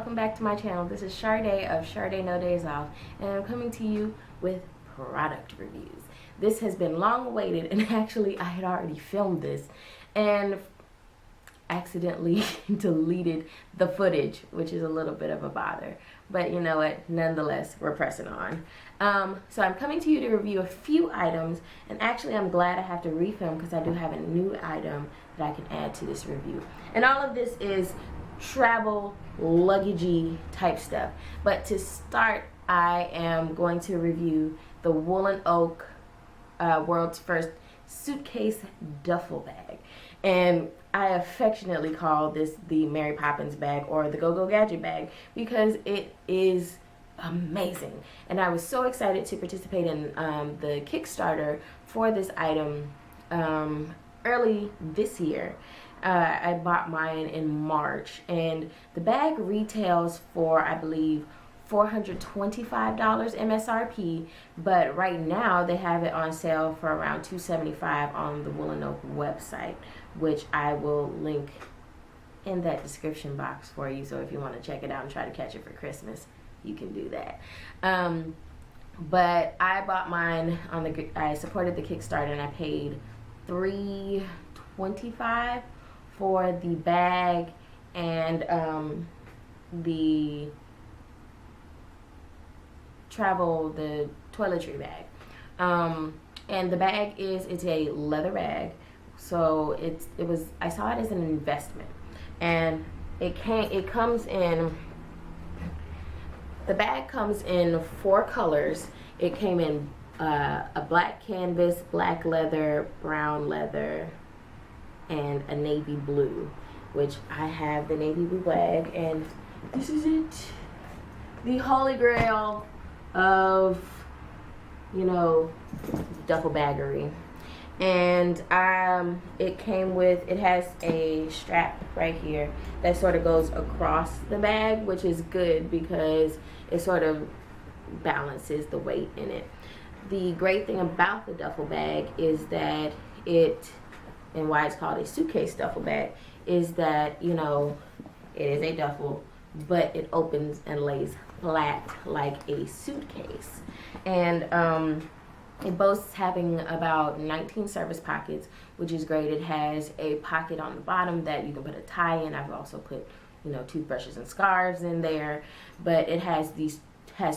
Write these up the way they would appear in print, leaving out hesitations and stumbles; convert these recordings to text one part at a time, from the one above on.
welcome back to my channel. This is Sade of shardenodyzoff, and I'm coming to you with product reviews. This has been long awaited, and actually I had already filmed this and accidentally deleted the footage, which is a little bit of a bother, but you know what, nonetheless we're pressing on. So I'm coming to you to review a few items, and actually I'm glad I have to refilm because I do have a new item that I can add to this review. And all of this is travel luggagey type stuff, but to start I am going to review the Woolen Oak world's first suitcase duffel bag, and I affectionately call this the Mary Poppins bag or the Go-Go Gadget bag because it is amazing. And I was so excited to participate in the Kickstarter for this item early this year. I bought mine in March, and the bag retails for, I believe, $425 MSRP, but right now they have it on sale for around $275 on the Woolen Oak website, which I will link in that description box for you. So if you want to check it out and try to catch it for Christmas, you can do that. But I bought mine on I supported the Kickstarter, and I paid $325 for the bag and the toiletry bag. And the bag it's a leather bag, so I saw it as an investment, and the bag comes in 4 colors. It came in a black canvas, black leather, brown leather, and a navy blue, which I have the navy blue bag, and this is it, the holy grail of, you know, duffel baggery. And it has a strap right here that sort of goes across the bag, which is good because it sort of balances the weight in it. The great thing about the duffel bag is that and why it's called a suitcase duffel bag, is that, you know, it is a duffel, but it opens and lays flat like a suitcase. And it boasts having about 19 service pockets, which is great. It has a pocket on the bottom that you can put a tie in. I've also put, you know, toothbrushes and scarves in there. But it has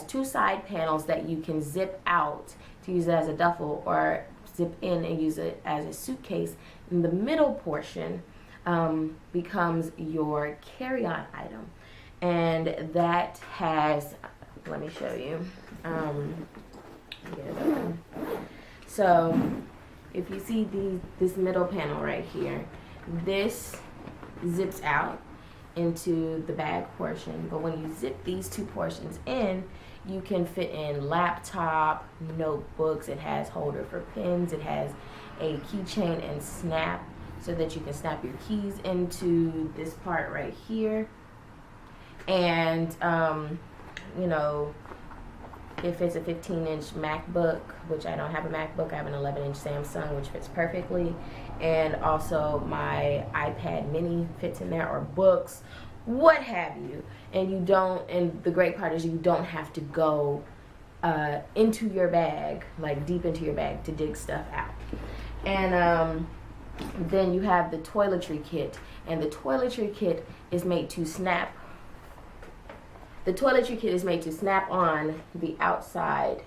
2 side panels that you can zip out to use it as a duffel, or zip in and use it as a suitcase. And the middle portion becomes your carry-on item, and that has, let me show you. So if you see this middle panel right here, this zips out into the bag portion, but when you zip these 2 portions in, you can fit in laptop, notebooks. It has holder for pens. It has a keychain and snap so that you can snap your keys into this part right here. And you know, if it's a 15-inch MacBook, which I don't have a MacBook, I have an 11-inch Samsung, which fits perfectly. And also my iPad mini fits in there, or books, what have you. And the great part is you don't have to go into your bag, like deep into your bag, to dig stuff out. And then you have the toiletry kit, and the toiletry kit is made to snap. The toiletry kit is made to snap on the outside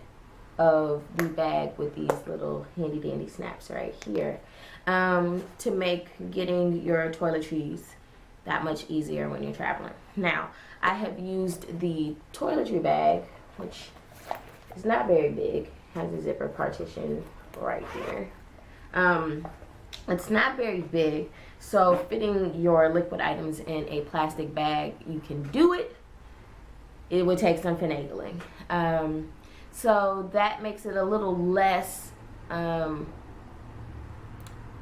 of the bag with these little handy dandy snaps right here, to make getting your toiletries that much easier when you're traveling. Now, I have used the toiletry bag, which is not very big, has a zipper partition right here. It's not very big, so fitting your liquid items in a plastic bag, you can do it. It would take some finagling. So that makes it a little less of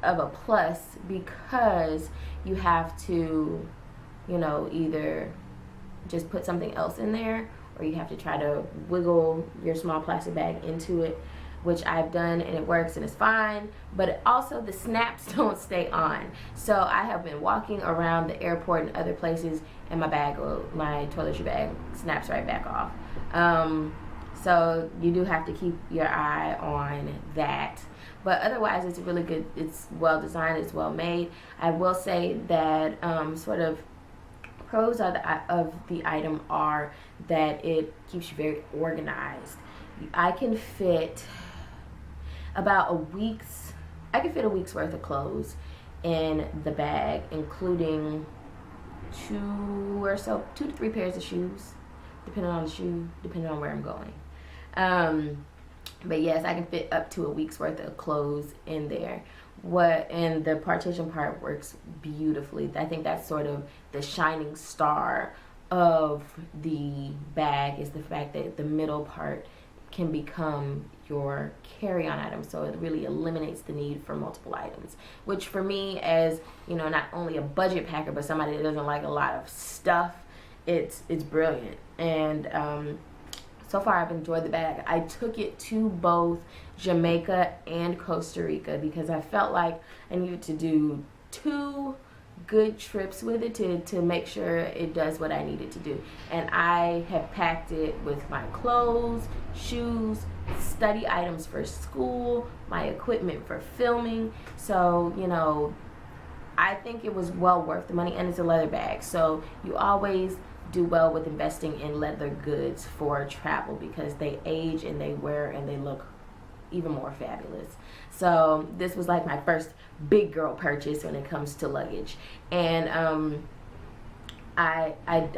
a plus, because you have to, you know, either just put something else in there, or you have to try to wiggle your small plastic bag into it, which I've done, and it works and it's fine. But also the snaps don't stay on. So I have been walking around the airport and other places, and my toiletry bag snaps right back off. So you do have to keep your eye on that. But otherwise, it's really good. It's well designed. It's well made. I will say that sort of pros of the item are that it keeps you very organized. I can fit a week's worth of clothes in the bag, including 2 to 3 pairs of shoes, depending on the shoe, depending on where I'm going. But yes, I can fit up to a week's worth of clothes in there. And the partition part works beautifully. I think that's sort of the shining star of the bag, is the fact that the middle part can become your carry-on item. So it really eliminates the need for multiple items, which for me, as you know, not only a budget packer, but somebody that doesn't like a lot of stuff, it's brilliant. And so far I've enjoyed the bag. I took it to both Jamaica and Costa Rica because I felt like I needed to do 2 good trips with it to make sure it does what I needed to do. And I have packed it with my clothes, shoes, study items for school, my equipment for filming. So, you know, I think it was well worth the money, and it's a leather bag. So you always do well with investing in leather goods for travel because they age and they wear and they look even more fabulous. So this was like my first big girl purchase when it comes to luggage, and I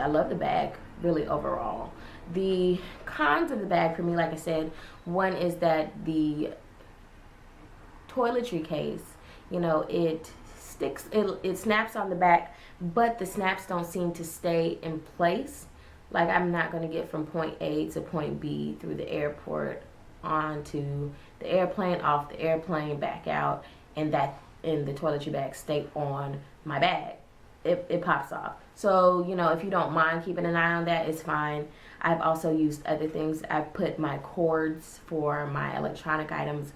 love the bag really overall. The cons of the bag for me, like I said, one is that the toiletry case, you know, it snaps on the back, but the snaps don't seem to stay in place. Like, I'm not going to get from point A to point B through the airport onto the airplane, off the airplane, back out, and that in the toiletry bag stay on my bag. It pops off. So, you know, if you don't mind keeping an eye on that, it's fine. I've also used other things. I've put my cords for my electronic items,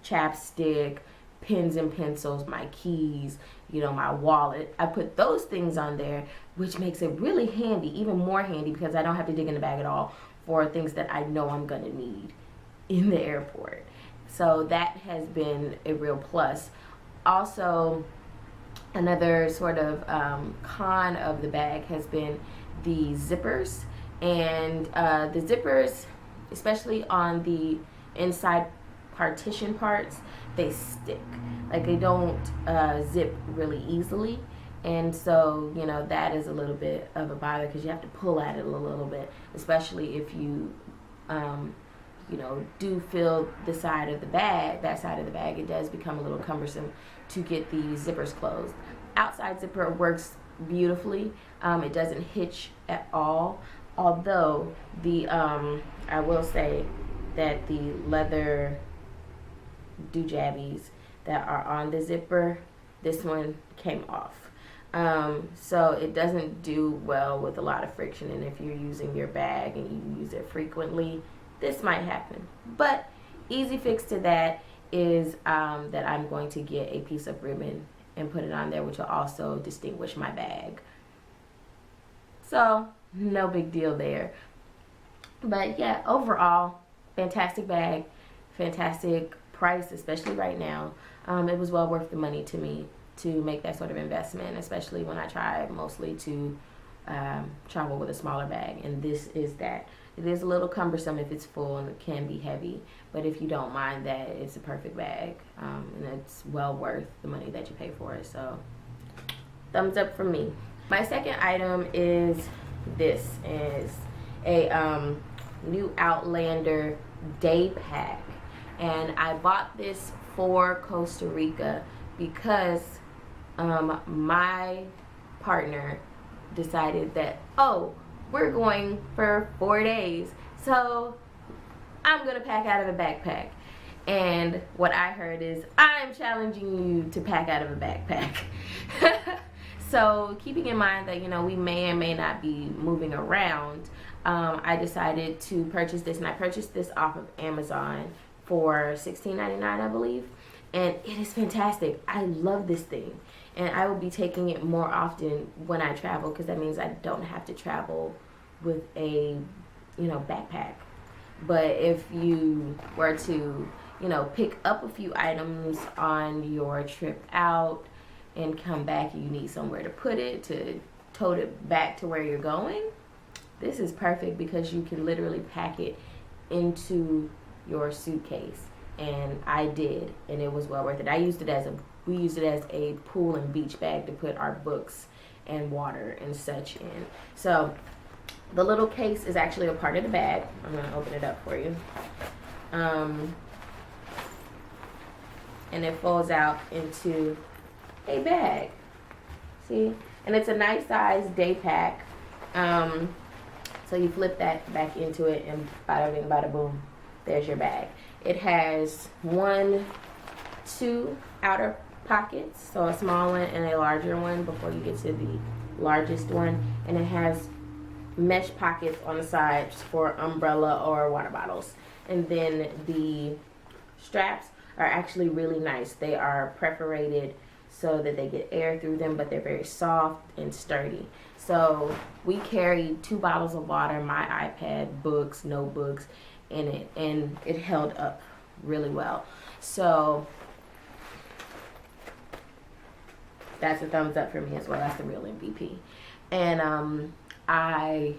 chapstick, pens and pencils, my keys, you know, my wallet. I put those things on there, which makes it really handy, even more handy, because I don't have to dig in the bag at all for things that I know I'm going to need in the airport. So that has been a real plus. Also, another sort of con of the bag has been the zippers. And the zippers, especially on the inside partition parts, they stick. Like, they don't zip really easily. And so, you know, that is a little bit of a bother because you have to pull at it a little bit, especially if you, you know, do fill the side of the bag, that side of the bag. It does become a little cumbersome to get the zippers closed. Outside zipper works beautifully. It doesn't hitch at all. Although the, I will say that the leather doojabbies that are on the zipper, this one came off. So it doesn't do well with a lot of friction, and if you're using your bag and you use it frequently, this might happen. But easy fix to that is that I'm going to get a piece of ribbon and put it on there, which will also distinguish my bag. So no big deal there. But yeah, overall, fantastic bag, fantastic price, especially right now. It was well worth the money to me to make that sort of investment, especially when I try mostly to travel with a smaller bag. And this is that. It is a little cumbersome if it's full and it can be heavy, but if you don't mind that, it's a perfect bag, and it's well worth the money that you pay for it. So thumbs up from me. My second item is this. Is a new Outlander Daypack, and I bought this for Costa Rica because my partner decided that, oh, we're going for 4 days, so I'm gonna pack out of a backpack. And what I heard is, I'm challenging you to pack out of a backpack. So keeping in mind that, you know, we may or may not be moving around, I decided to purchase this, and I purchased this off of Amazon for $16.99, I believe. and it is fantastic. I love this thing, and I will be taking it more often when I travel, because that means I don't have to travel with a, you know, backpack. But if you were to, you know, pick up a few items on your trip out and come back, and you need somewhere to put it, to tote it back to where you're going, this is perfect, because you can literally pack it into your suitcase. And I did, and it was well worth it. We used it as a pool and beach bag to put our books and water and such in. So the little case is actually a part of the bag. I'm going to open it up for you. And it folds out into a bag. See? And it's a nice size Daypack. So you flip that back into it, and bada bing, bada boom, there's your bag. It has 2 outer pockets, so a small one and a larger one before you get to the largest one. And it has mesh pockets on the sides for umbrella or water bottles. And then the straps are actually really nice. They are perforated so that they get air through them, but they're very soft and sturdy. So we carried 2 bottles of water, my iPad, books, notebooks in it, and it held up really well. So that's a thumbs up for me as well. That's the real MVP. And I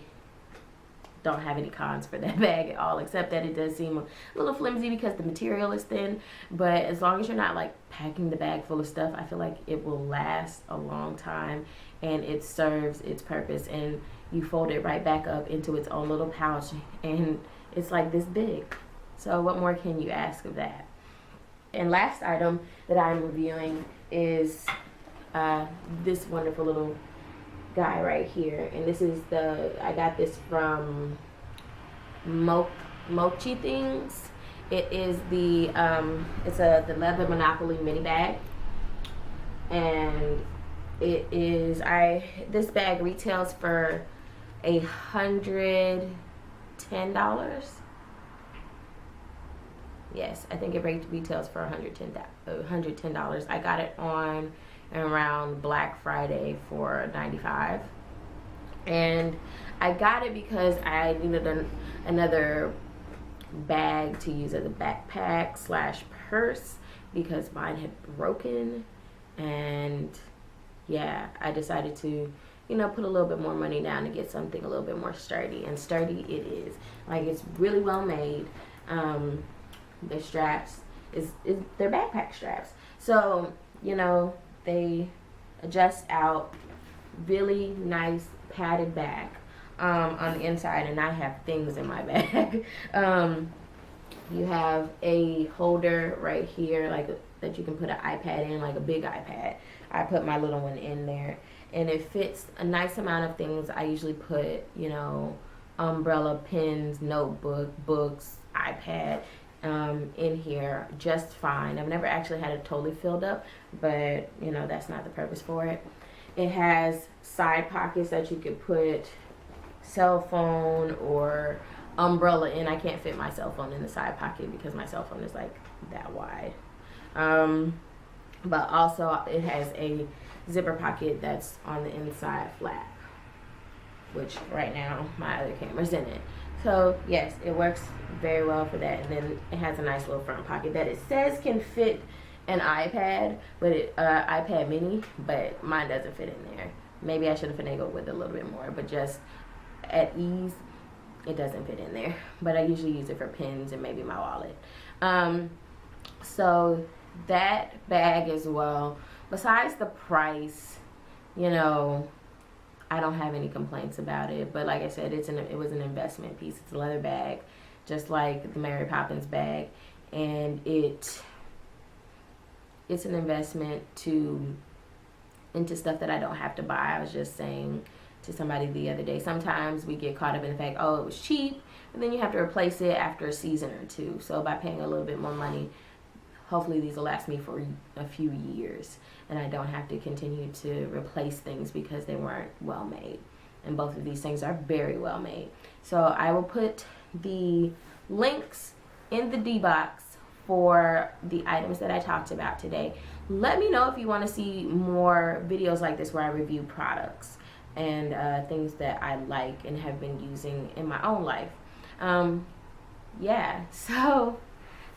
don't have any cons for that bag at all, except that it does seem a little flimsy because the material is thin. But as long as you're not like packing the bag full of stuff, I feel like it will last a long time, and it serves its purpose. And you fold it right back up into its own little pouch, and it's like this big. So what more can you ask of that? And last item that I'm reviewing is this wonderful little guy right here. And this is I got this from Mochi Things. It is the the leather Monopoly mini bag, and it is this bag retails for $110. Yes, I think it retails for $110. I got it on around Black Friday for $95, and I got it because I needed another bag to use as a backpack / purse, because mine had broken. And yeah, I decided to, you know, put a little bit more money down to get something a little bit more sturdy, and sturdy it is. Like, it's really well made. The straps they're backpack straps, so you know, they adjust out. Really nice padded back on the inside, and I have things in my bag. You have a holder right here, like that you can put an iPad in, like a big iPad. I put my little one in there, and it fits a nice amount of things. I usually put, you know, umbrella, pens, notebook, books, iPad in here just fine. I've never actually had it totally filled up, but you know, that's not the purpose for it. It has side pockets that you could put cell phone or umbrella in. I can't fit my cell phone in the side pocket because my cell phone is like that wide. But also it has a zipper pocket that's on the inside flap, which right now my other camera's in it. So yes, it works very well for that. And then it has a nice little front pocket that it says can fit an iPad, but iPad mini, but mine doesn't fit in there. Maybe I should have finagled with it a little bit more, but just at ease, it doesn't fit in there. But I usually use it for pens and maybe my wallet. So that bag as well, besides the price, you know, I don't have any complaints about it. But like I said, it was an investment piece. It's a leather bag, just like the Mary Poppins bag, and it's an investment into stuff that I don't have to buy. I was just saying to somebody the other day, sometimes we get caught up in the fact, oh, it was cheap, and then you have to replace it after a season or two. So by paying a little bit more money, hopefully these will last me for a few years, and I don't have to continue to replace things because they weren't well made. And both of these things are very well made. So I will put the links in the D box for the items that I talked about today. Let me know if you want to see more videos like this where I review products and things that I like and have been using in my own life. Yeah, so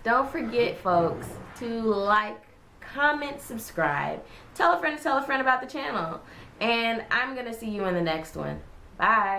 don't forget, folks, to like, comment, subscribe, tell a friend about the channel, and I'm gonna see you in the next one. Bye.